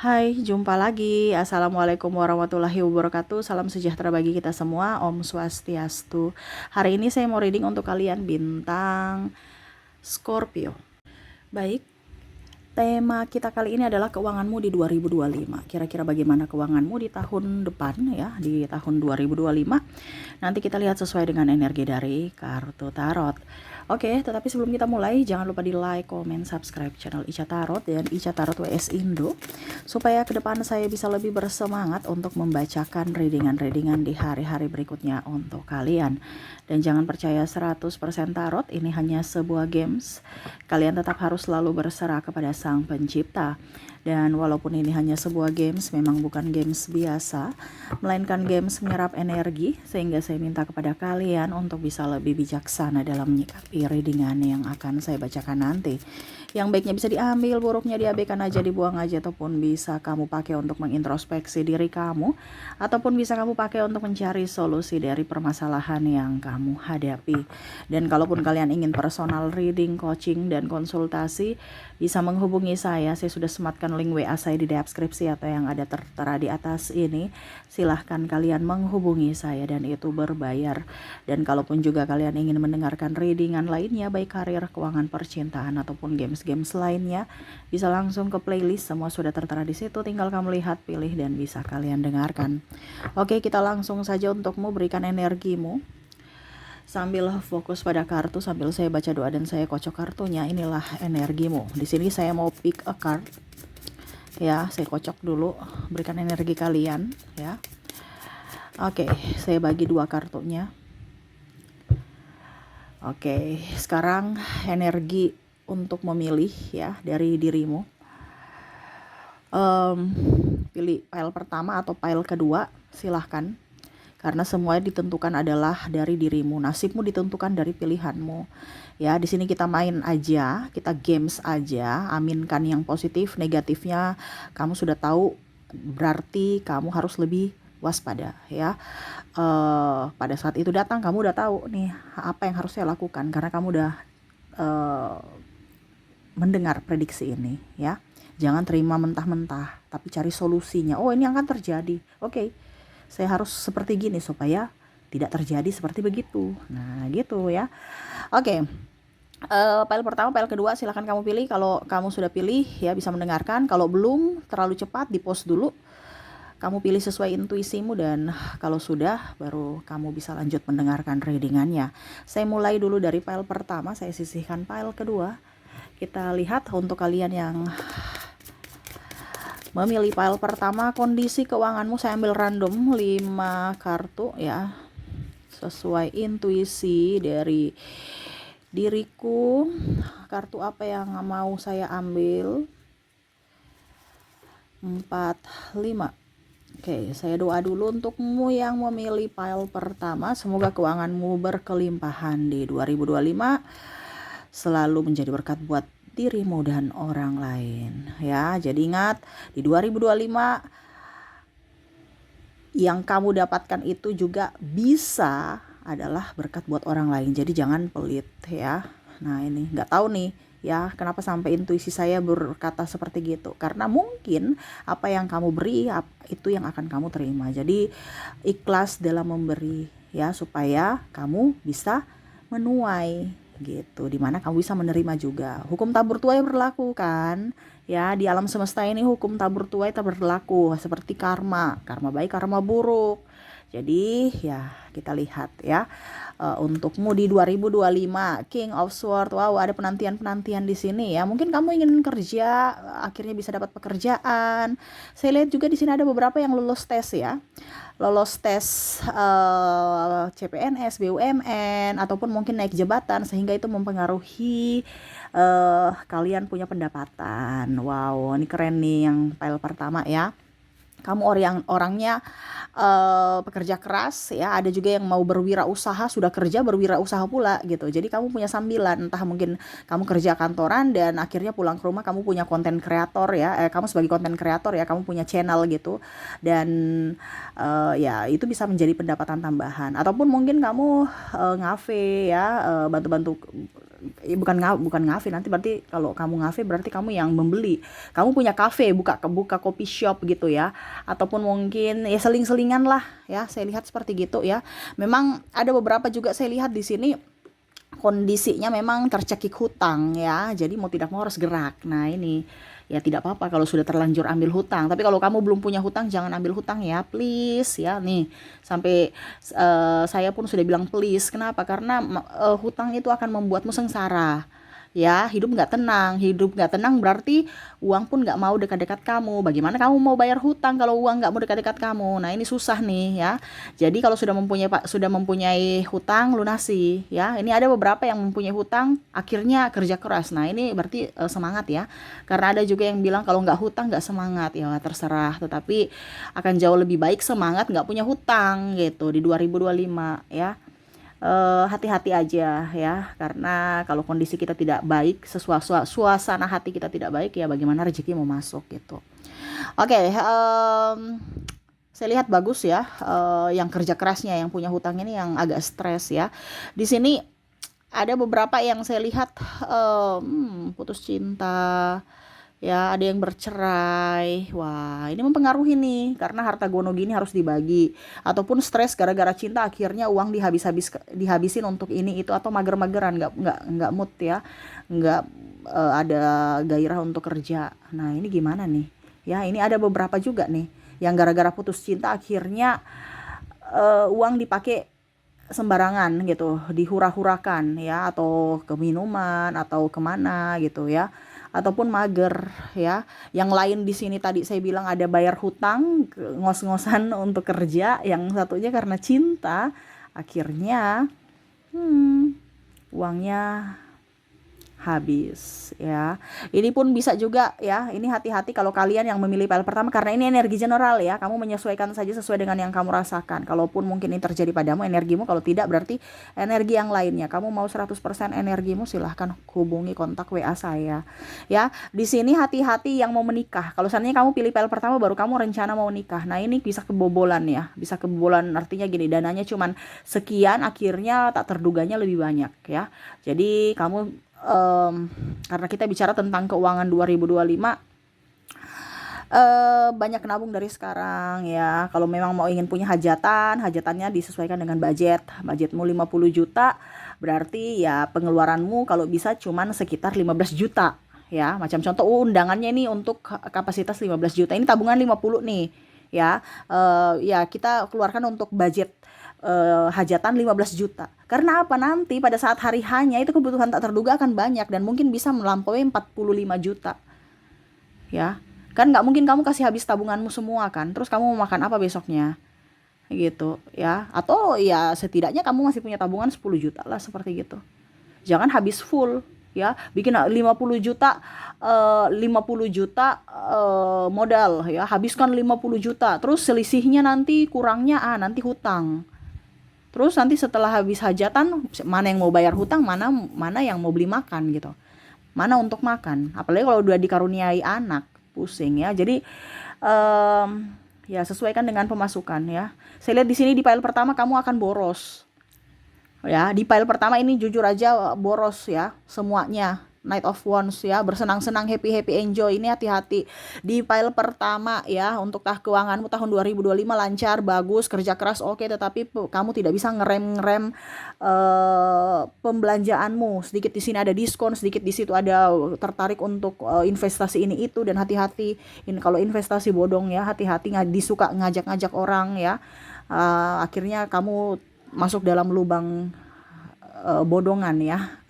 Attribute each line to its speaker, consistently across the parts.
Speaker 1: Hai, jumpa lagi. Assalamualaikum warahmatullahi wabarakatuh. Salam sejahtera bagi kita semua. Om Swastiastu. Hari ini saya mau reading untuk kalian bintang Scorpio. Baik, tema kita kali ini adalah keuanganmu di 2025. Kira-kira bagaimana keuanganmu di tahun depan ya, di tahun 2025. Nanti kita lihat sesuai dengan energi dari kartu tarot. Oke, tetapi sebelum kita mulai, jangan lupa di like, comment, subscribe channel Ica Tarot dan Ica Tarot WS Indo, supaya ke depan saya bisa lebih bersemangat untuk membacakan readingan-readingan di hari-hari berikutnya untuk kalian. Dan jangan percaya 100% tarot, ini hanya sebuah games. Kalian tetap harus selalu berserah kepada Sang Pencipta. Dan walaupun ini hanya sebuah games, memang bukan games biasa, melainkan games menyerap energi, sehingga saya minta kepada kalian untuk bisa lebih bijaksana dalam menyikapi readingan yang akan saya bacakan nanti. Yang baiknya bisa diambil, buruknya diabaikan aja, dibuang aja, ataupun bisa kamu pakai untuk mengintrospeksi diri kamu, ataupun bisa kamu pakai untuk mencari solusi dari permasalahan yang kamu hadapi. Dan kalaupun kalian ingin personal reading, coaching, dan konsultasi, bisa menghubungi saya sudah sematkan link WA saya di deskripsi atau yang ada tertera di atas ini. Silahkan kalian menghubungi saya dan itu berbayar. Dan kalaupun juga kalian ingin mendengarkan readingan lainnya, baik karir, keuangan, percintaan, ataupun games lainnya, bisa langsung ke playlist, semua sudah tertera di situ, tinggal kamu lihat, pilih, dan bisa kalian dengarkan. Oke, kita langsung saja untukmu, berikan energimu sambil fokus pada kartu, sambil saya baca doa dan saya kocok kartunya. Inilah energimu. Di sini saya mau pick a card. Ya, saya kocok dulu, berikan energi kalian ya. Oke, saya bagi dua kartunya. Oke, sekarang energi untuk memilih ya dari dirimu. Pilih pile pertama atau pile kedua, silahkan. Karena semua ditentukan adalah dari dirimu, nasibmu ditentukan dari pilihanmu. Ya, di sini kita main aja, kita games aja, aminkan yang positif, negatifnya kamu sudah tahu, berarti kamu harus lebih waspada ya. Pada saat itu datang, kamu udah tahu nih apa yang harus saya lakukan, karena kamu udah mendengar prediksi ini ya. Jangan terima mentah-mentah, tapi cari solusinya. Oh, ini akan terjadi. Oke. Saya harus seperti gini supaya tidak terjadi seperti begitu. Nah, gitu ya. Oke. File pertama, file kedua silahkan kamu pilih. Kalau kamu sudah pilih ya bisa mendengarkan. Kalau belum, terlalu cepat, di pause dulu. Kamu pilih sesuai intuisimu, dan kalau sudah baru kamu bisa lanjut mendengarkan readingannya. Saya mulai dulu dari file pertama, saya sisihkan file kedua. Kita lihat untuk kalian yang memilih file pertama, kondisi keuanganmu. Saya ambil random 5 kartu ya, sesuai intuisi dari diriku. Kartu apa yang mau saya ambil? 4, 5. Oke, saya doa dulu untukmu yang memilih file pertama. Semoga keuanganmu berkelimpahan di 2025, selalu menjadi berkat buat dirimu dan orang lain ya. Jadi ingat, di 2025 yang kamu dapatkan itu juga bisa adalah berkat buat orang lain. Jadi jangan pelit ya. Nah, ini nggak tahu nih ya kenapa sampai intuisi saya berkata seperti gitu, karena mungkin apa yang kamu beri itu yang akan kamu terima. Jadi ikhlas dalam memberi ya, supaya kamu bisa menuai gitu, dimana kamu bisa menerima juga. Hukum tabur tuai berlaku kan ya, di alam semesta ini hukum tabur tuai tak berlaku, seperti karma baik, karma buruk. Jadi ya kita lihat ya, untukmu di 2025 King of Sword. Wow, ada penantian di sini ya. Mungkin kamu ingin kerja, akhirnya bisa dapat pekerjaan. Saya lihat juga di sini ada beberapa yang lulus tes ya, lolos tes CPNS, BUMN, ataupun mungkin naik jabatan, sehingga itu mempengaruhi kalian punya pendapatan. Wow, ini keren nih yang file pertama ya. Kamu orangnya pekerja keras ya. Ada juga yang mau berwirausaha, sudah kerja berwirausaha pula gitu. Jadi kamu punya sambilan, entah mungkin kamu kerja kantoran dan akhirnya pulang ke rumah kamu punya konten kreator ya. Kamu sebagai konten kreator ya, kamu punya channel gitu. Dan ya itu bisa menjadi pendapatan tambahan. Ataupun mungkin kamu ngafe ya, bantu-bantu bukan ngafe, nanti berarti kalau kamu ngafe berarti kamu yang membeli. Kamu punya kafe, buka coffee shop gitu ya, ataupun mungkin ya seling-selingan lah ya, saya lihat seperti gitu ya. Memang ada beberapa juga saya lihat di sini kondisinya memang tercekik hutang ya, jadi mau tidak mau harus gerak. Nah ini ya tidak apa-apa kalau sudah terlanjur ambil hutang, tapi kalau kamu belum punya hutang jangan ambil hutang ya, please ya. Nih sampai saya pun sudah bilang please. Kenapa? Karena hutang itu akan membuatmu sengsara ya, hidup nggak tenang berarti uang pun nggak mau dekat-dekat kamu. Bagaimana kamu mau bayar hutang kalau uang nggak mau dekat-dekat kamu? Nah ini susah nih ya. Jadi kalau sudah mempunyai hutang, lunasi ya. Ini ada beberapa yang mempunyai hutang akhirnya kerja keras. Nah ini berarti semangat ya, karena ada juga yang bilang kalau nggak hutang nggak semangat. Ya terserah, tetapi akan jauh lebih baik semangat nggak punya hutang gitu di 2025 ya. Hati-hati aja ya, karena kalau kondisi kita tidak baik, suasana hati kita tidak baik ya, bagaimana rezeki mau masuk gitu. Oke, saya lihat bagus ya, yang kerja kerasnya, yang punya hutang ini yang agak stres ya. Di sini ada beberapa yang saya lihat putus cinta ya, ada yang bercerai. Wah ini mempengaruhi nih, karena harta gono gini harus dibagi, ataupun stres gara-gara cinta akhirnya uang dihabisin untuk ini itu, atau mager-mageran, nggak mood ya, nggak ada gairah untuk kerja. Nah ini gimana nih ya, ini ada beberapa juga nih yang gara-gara putus cinta akhirnya uang dipakai sembarangan gitu, dihura-hurakan ya, atau ke minuman atau kemana gitu ya, ataupun mager ya. Yang lain di sini tadi saya bilang ada bayar hutang, ngos-ngosan untuk kerja. Yang satunya karena cinta, akhirnya uangnya habis ya. Ini pun bisa juga ya. Ini hati-hati kalau kalian yang memilih file pertama, karena ini energi general ya. Kamu menyesuaikan saja sesuai dengan yang kamu rasakan. Kalaupun mungkin ini terjadi padamu energimu, kalau tidak berarti energi yang lainnya. Kamu mau 100% energimu, silahkan hubungi kontak WA saya. Ya, di sini hati-hati yang mau menikah. Kalau seandainya kamu pilih file pertama baru kamu rencana mau nikah. Nah, ini bisa kebobolan ya. Bisa kebobolan artinya gini, dananya cuman sekian, akhirnya tak terduganya lebih banyak ya. Jadi kamu karena kita bicara tentang keuangan 2025, banyak nabung dari sekarang ya. Kalau memang mau ingin punya hajatannya disesuaikan dengan budgetmu 50 juta, berarti ya pengeluaranmu kalau bisa cuman sekitar 15 juta ya. Macam contoh undangannya ini untuk kapasitas 15 juta, ini tabungan 50 nih ya. Ya kita keluarkan untuk budget hajatan 15 juta. Karena apa? Nanti pada saat hari hanya itu kebutuhan tak terduga akan banyak dan mungkin bisa melampaui 45 juta. Ya. Kan nggak mungkin kamu kasih habis tabunganmu semua kan. Terus kamu mau makan apa besoknya? Gitu ya. Atau ya setidaknya kamu masih punya tabungan 10 juta lah, seperti gitu. Jangan habis full ya. Bikin 50 juta modal ya. Habiskan 50 juta. Terus selisihnya nanti kurangnya nanti hutang. Terus nanti setelah habis hajatan, mana yang mau bayar hutang, mana yang mau beli makan gitu. Mana untuk makan. Apalagi kalau udah dikaruniai anak, pusing ya. Jadi ya sesuaikan dengan pemasukan ya. Saya lihat di sini di file pertama kamu akan boros. Ya, di file pertama ini jujur aja boros ya semuanya. Night of Wands ya, bersenang-senang, happy enjoy. Ini hati-hati di file pertama ya. Untuk keuanganmu tahun 2025 lancar, bagus, kerja keras oke, tetapi kamu tidak bisa ngerem pembelanjaanmu. Sedikit di sini ada diskon, sedikit di situ ada tertarik untuk investasi ini itu, dan hati-hati kalau investasi bodong ya, hati-hati disuka ngajak-ngajak orang ya. Akhirnya kamu masuk dalam lubang bodongan ya.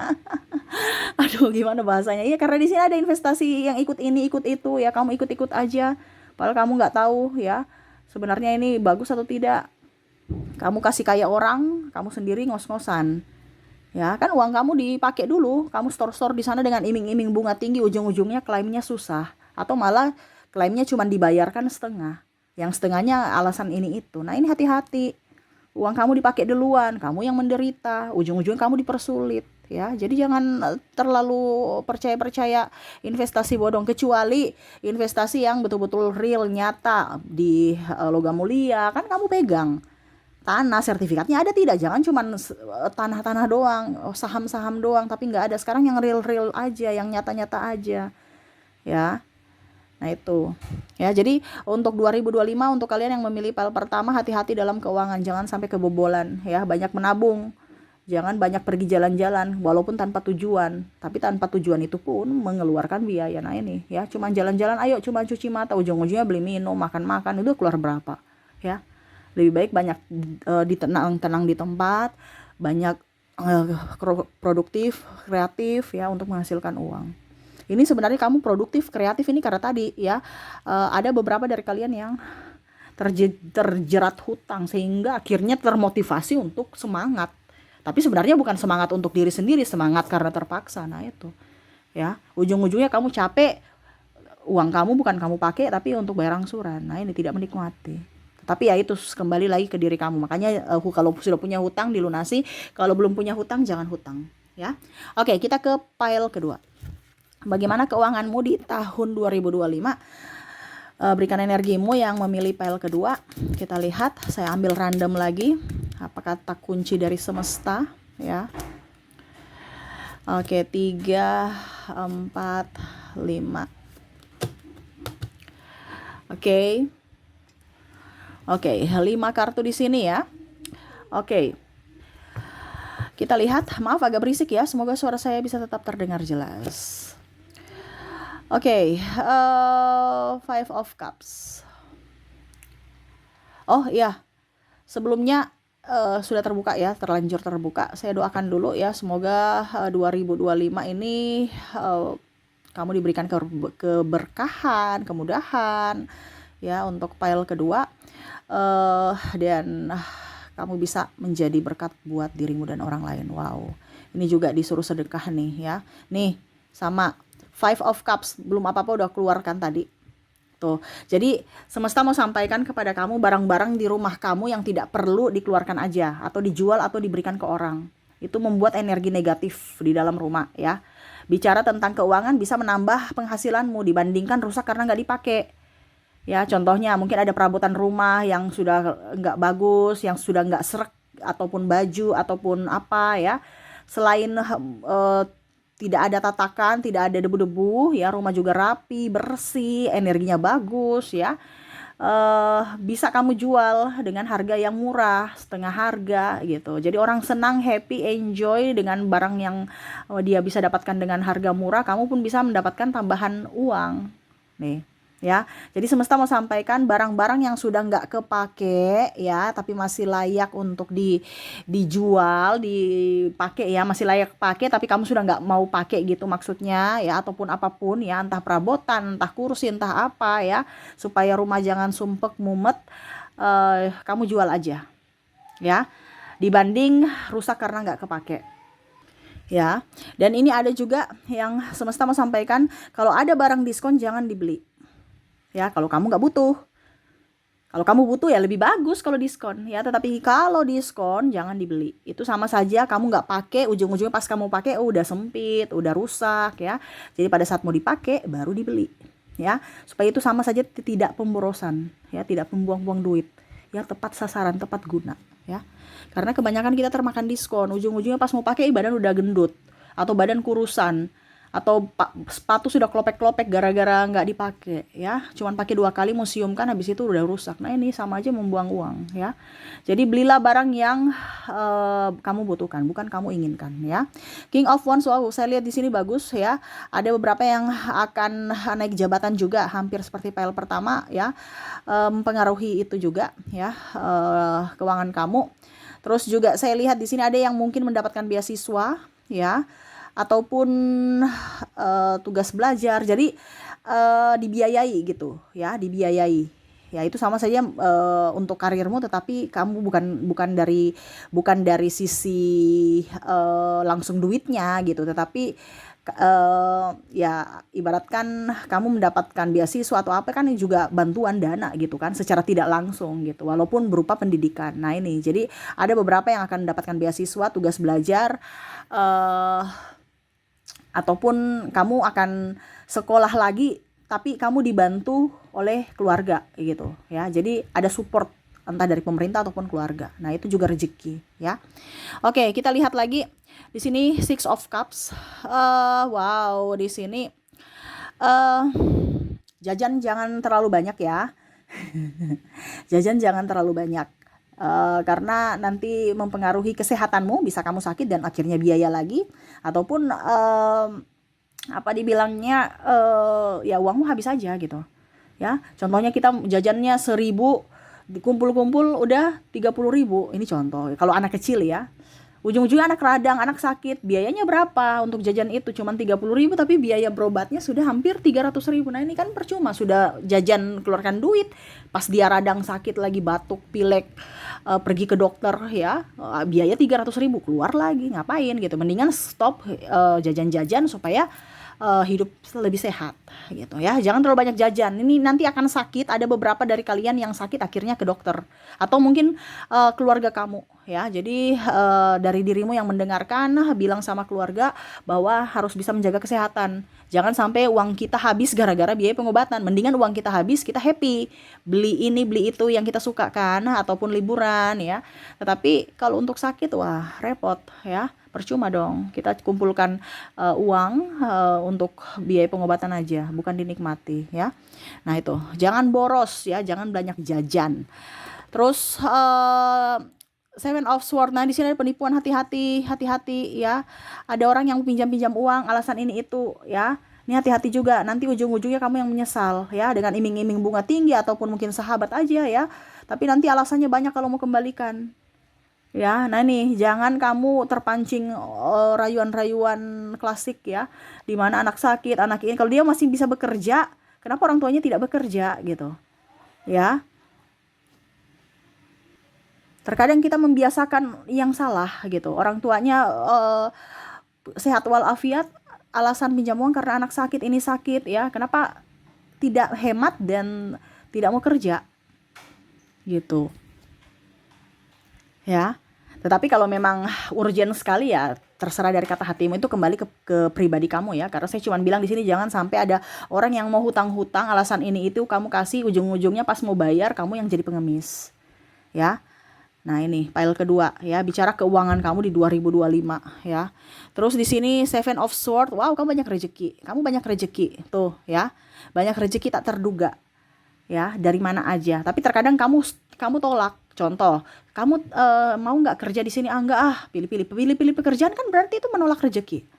Speaker 1: Aduh gimana bahasanya ya, karena di sini ada investasi yang ikut ini ikut itu ya, kamu ikut-ikut aja padahal kamu nggak tahu ya sebenarnya ini bagus atau tidak. Kamu kasih kayak orang, kamu sendiri ngos-ngosan ya kan. Uang kamu dipakai dulu, kamu store di sana dengan iming-iming bunga tinggi, ujung-ujungnya klaimnya susah, atau malah klaimnya cuma dibayarkan setengah, yang setengahnya alasan ini itu. Nah ini hati-hati, uang kamu dipakai duluan, kamu yang menderita, ujung-ujungnya kamu dipersulit ya. Jadi jangan terlalu percaya investasi bodong, kecuali investasi yang betul-betul real, nyata di logam mulia kan kamu pegang. tanah, sertifikatnya ada tidak? Jangan cuma tanah-tanah doang, saham-saham doang, tapi nggak ada. Sekarang yang real-real aja, yang nyata-nyata aja, ya. Nah itu, ya. Jadi untuk 2025 untuk kalian yang memilih file pertama, hati-hati dalam keuangan, jangan sampai kebobolan, ya. Banyak menabung, jangan banyak pergi jalan-jalan, walaupun tanpa tujuan. Tapi tanpa tujuan itu pun mengeluarkan biaya. Nah ini, ya, cuma jalan-jalan, ayo cuma cuci mata, ujung-ujungnya beli minum, makan-makan, itu keluar berapa, ya. Lebih baik banyak tenang di tempat, banyak produktif, kreatif, ya, untuk menghasilkan uang. Ini sebenarnya kamu produktif, kreatif ini karena tadi, ya, ada beberapa dari kalian yang terjerat hutang sehingga akhirnya termotivasi untuk semangat. Tapi sebenarnya bukan semangat untuk diri sendiri, semangat karena terpaksa. Nah itu, ya, ujung-ujungnya kamu capek, uang kamu bukan kamu pakai tapi untuk bayar angsuran. Nah ini tidak menikmati. Tapi ya itu kembali lagi ke diri kamu. Makanya kalau sudah punya hutang dilunasi, kalau belum punya hutang jangan hutang, ya. Oke, kita ke file kedua. Bagaimana keuanganmu di tahun 2025? Berikan energimu yang memilih file kedua. Kita lihat, saya ambil random lagi. Apa kata kunci dari semesta, ya. Oke, 3, 4, 5. Oke, 5 kartu di sini, ya. Oke. Kita lihat, maaf agak berisik ya, semoga suara saya bisa tetap terdengar jelas. Oke, Five of Cups. Oh iya, sebelumnya sudah terbuka ya, terlanjur terbuka. Saya doakan dulu ya, semoga 2025 ini kamu diberikan keberkahan, kemudahan, ya, untuk file kedua, dan kamu bisa menjadi berkat buat dirimu dan orang lain. Wow, ini juga disuruh sedekah nih, ya. Nih, sama Five of Cups, belum apa-apa udah keluarkan tadi. Tuh. Jadi semesta mau sampaikan kepada kamu, barang-barang di rumah kamu yang tidak perlu dikeluarkan aja, atau dijual atau diberikan ke orang. Itu membuat energi negatif di dalam rumah, ya. Bicara tentang keuangan bisa menambah penghasilanmu dibandingkan rusak karena nggak dipakai. Ya, contohnya mungkin ada perabotan rumah yang sudah nggak bagus, yang sudah nggak srek, ataupun baju, ataupun apa, ya. Selain tidak ada tatakan, tidak ada debu-debu, ya, rumah juga rapi, bersih, energinya bagus, ya. Bisa kamu jual dengan harga yang murah, setengah harga gitu. Jadi orang senang, happy, enjoy dengan barang yang dia bisa dapatkan dengan harga murah, kamu pun bisa mendapatkan tambahan uang. Nih, ya. Jadi semesta mau sampaikan barang-barang yang sudah nggak kepake, ya, tapi masih layak untuk dijual, dipakai, ya, masih layak pakai tapi kamu sudah nggak mau pakai gitu maksudnya, ya, ataupun apapun, ya, entah perabotan, entah kursi, entah apa, ya, supaya rumah jangan sumpek mumet, kamu jual aja, ya, dibanding rusak karena nggak kepake, ya. Dan ini ada juga yang semesta mau sampaikan, kalau ada barang diskon jangan dibeli, ya, kalau kamu nggak butuh. Kalau kamu butuh ya lebih bagus kalau diskon, ya, tetapi kalau diskon jangan dibeli. Itu sama saja kamu nggak pakai, ujung-ujungnya pas kamu pakai udah sempit, udah rusak, ya. Jadi pada saat mau dipakai baru dibeli, ya. Supaya itu sama saja tidak pemborosan, ya, tidak membuang-buang duit, ya, tepat sasaran, tepat guna, ya. Karena kebanyakan kita termakan diskon, ujung-ujungnya pas mau pakai badan udah gendut atau badan kurusan, atau sepatu sudah klopek-klopek gara-gara nggak dipakai, ya, cuman pakai 2 kali museum kan habis itu udah rusak. Nah ini sama aja membuang uang, ya. Jadi belilah barang yang kamu butuhkan, bukan kamu inginkan, ya. King of Wands, wow, saya lihat di sini bagus, ya. Ada beberapa yang akan naik jabatan juga, hampir seperti file pertama, ya. Mempengaruhi itu juga, ya, keuangan kamu. Terus juga saya lihat di sini ada yang mungkin mendapatkan beasiswa, ya, ataupun tugas belajar. Jadi dibiayai gitu, ya, dibiayai. Ya, itu sama saja untuk karirmu, tetapi kamu bukan dari sisi langsung duitnya gitu, tetapi ya ibaratkan kamu mendapatkan beasiswa atau apa kan juga bantuan dana gitu kan, secara tidak langsung gitu, walaupun berupa pendidikan. Nah ini, jadi ada beberapa yang akan mendapatkan beasiswa, tugas belajar, ataupun kamu akan sekolah lagi tapi kamu dibantu oleh keluarga gitu, ya. Jadi ada support entah dari pemerintah ataupun keluarga. Nah, itu juga rezeki ya. Oke, kita lihat lagi di sini Six of Cups. Wow, di sini jajan jangan terlalu banyak ya. Jajan jangan terlalu banyak. Karena nanti mempengaruhi kesehatanmu, bisa kamu sakit dan akhirnya biaya lagi, ataupun apa dibilangnya ya uangmu habis aja gitu ya. Contohnya kita jajannya 1.000, dikumpul-kumpul udah 30.000, ini contoh kalau anak kecil ya. Ujung-ujungnya anak radang, anak sakit, biayanya berapa untuk jajan itu? Cuman 30.000, tapi biaya berobatnya sudah hampir 300.000. Nah, ini kan percuma, sudah jajan keluarkan duit, pas dia radang sakit lagi batuk, pilek, pergi ke dokter ya, biaya 300.000 keluar lagi, ngapain gitu. Mendingan stop jajan-jajan supaya hidup lebih sehat gitu ya. Jangan terlalu banyak jajan, ini nanti akan sakit. Ada beberapa dari kalian yang sakit akhirnya ke dokter, atau mungkin keluarga kamu ya. Jadi dari dirimu yang mendengarkan, bilang sama keluarga bahwa harus bisa menjaga kesehatan. Jangan sampai uang kita habis gara-gara biaya pengobatan. Mendingan uang kita habis, kita happy, beli ini beli itu yang kita suka kan, ataupun liburan ya. Tetapi kalau untuk sakit, wah repot ya, percuma dong kita kumpulkan uang untuk biaya pengobatan aja, bukan dinikmati ya. Nah, itu jangan boros ya, jangan banyak jajan. Terus Seven of Swords. Nah, di sini ada penipuan, hati-hati ya. Ada orang yang pinjam uang alasan ini itu ya. Ini hati-hati juga, nanti ujung-ujungnya kamu yang menyesal ya, dengan iming-iming bunga tinggi ataupun mungkin sahabat aja ya. Tapi nanti alasannya banyak kalau mau kembalikan. Ya, nah nih, jangan kamu terpancing rayuan-rayuan klasik ya, di mana anak sakit, anak ini kalau dia masih bisa bekerja, kenapa orang tuanya tidak bekerja gitu. Ya. Terkadang kita membiasakan yang salah gitu. Orang tuanya sehat walafiat, alasan pinjam uang karena anak sakit, ini sakit ya. Kenapa tidak hemat dan tidak mau kerja gitu. Ya. Tetapi kalau memang urgent sekali ya terserah dari kata hatimu, itu kembali ke pribadi kamu ya. Karena saya cuma bilang di sini jangan sampai ada orang yang mau hutang-hutang alasan ini itu kamu kasih, ujung-ujungnya pas mau bayar kamu yang jadi pengemis. Ya. Nah, ini file kedua ya, bicara keuangan kamu di 2025 ya. Terus di sini Seven of Swords. Wow, kamu banyak rezeki. Kamu banyak rezeki tuh ya. Banyak rezeki tak terduga. Ya, dari mana aja. Tapi terkadang kamu tolak. Contoh, kamu mau nggak kerja di sini? Enggak, pilih pekerjaan, kan berarti itu menolak rezeki.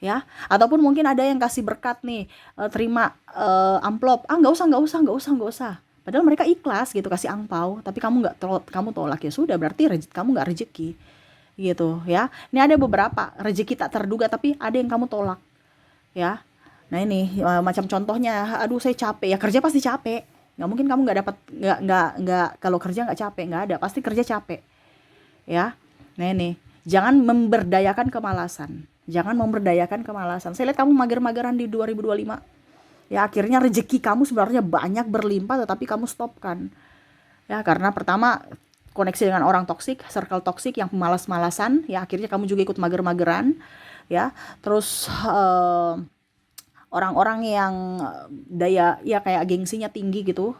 Speaker 1: Ya, ataupun mungkin ada yang kasih berkat nih, terima amplop. Nggak usah. Padahal mereka ikhlas gitu kasih angpau, tapi kamu kamu tolak, ya sudah, berarti kamu nggak rezeki gitu ya. Ini ada beberapa rezeki tak terduga tapi ada yang kamu tolak ya. Nah, ini macam contohnya, aduh saya capek ya, kerja pasti capek. Nggak mungkin kamu nggak dapat, nggak kalau kerja nggak capek, nggak ada, pasti kerja capek ya. Nah, ini jangan memberdayakan kemalasan. Saya lihat kamu mager-mageran di 2025 ya, akhirnya rezeki kamu sebenarnya banyak berlimpah tetapi kamu stopkan ya, karena pertama koneksi dengan orang toksik, circle toksik yang malas-malasan ya, akhirnya kamu juga ikut mager-mageran ya. Terus orang-orang yang daya ya kayak gengsinya tinggi gitu,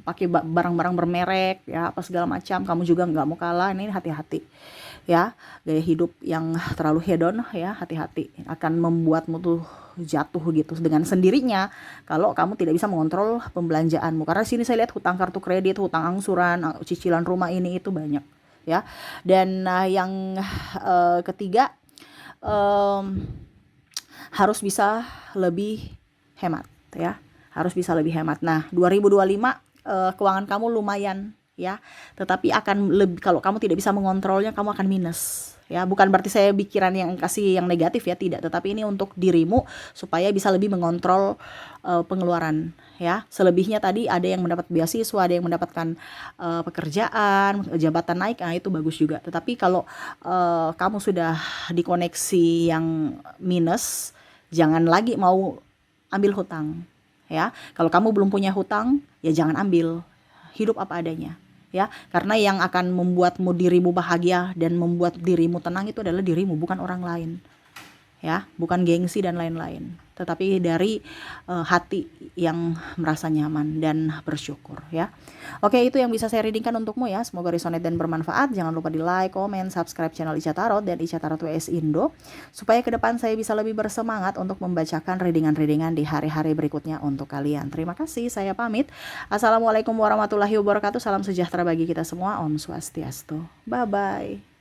Speaker 1: pakai barang-barang bermerek ya, apa segala macam, kamu juga nggak mau kalah. Ini hati-hati ya, gaya hidup yang terlalu hedon ya, hati-hati, akan membuatmu tuh jatuh gitu dengan sendirinya kalau kamu tidak bisa mengontrol pembelanjaanmu. Karena sini saya lihat hutang kartu kredit, hutang angsuran, cicilan rumah ini itu banyak ya. Dan yang ketiga, harus bisa lebih hemat ya, harus bisa lebih hemat. Nah, 2025 keuangan kamu lumayan ya, tetapi akan lebih, kalau kamu tidak bisa mengontrolnya kamu akan minus ya. Bukan berarti saya pikiran yang kasih yang negatif ya, tidak, tetapi ini untuk dirimu supaya bisa lebih mengontrol pengeluaran ya. Selebihnya tadi ada yang mendapat beasiswa, ada yang mendapatkan pekerjaan, jabatan naik, nah itu bagus juga. Tetapi kalau kamu sudah dikoneksi yang minus, jangan lagi mau ambil hutang ya. Kalau kamu belum punya hutang ya jangan ambil, hidup apa adanya ya, karena yang akan membuatmu dirimu bahagia dan membuat dirimu tenang itu adalah dirimu, bukan orang lain ya, bukan gengsi dan lain-lain, tetapi dari hati yang merasa nyaman dan bersyukur ya. Oke, itu yang bisa saya readingkan untukmu ya. Semoga resonate dan bermanfaat. Jangan lupa di like, comment, subscribe channel Ica Tarot dan Ica Tarot WS Indo, supaya ke depan saya bisa lebih bersemangat untuk membacakan readingan-readingan di hari-hari berikutnya untuk kalian. Terima kasih, saya pamit. Assalamualaikum warahmatullahi wabarakatuh. Salam sejahtera bagi kita semua. Om Swastiastu. Bye-bye.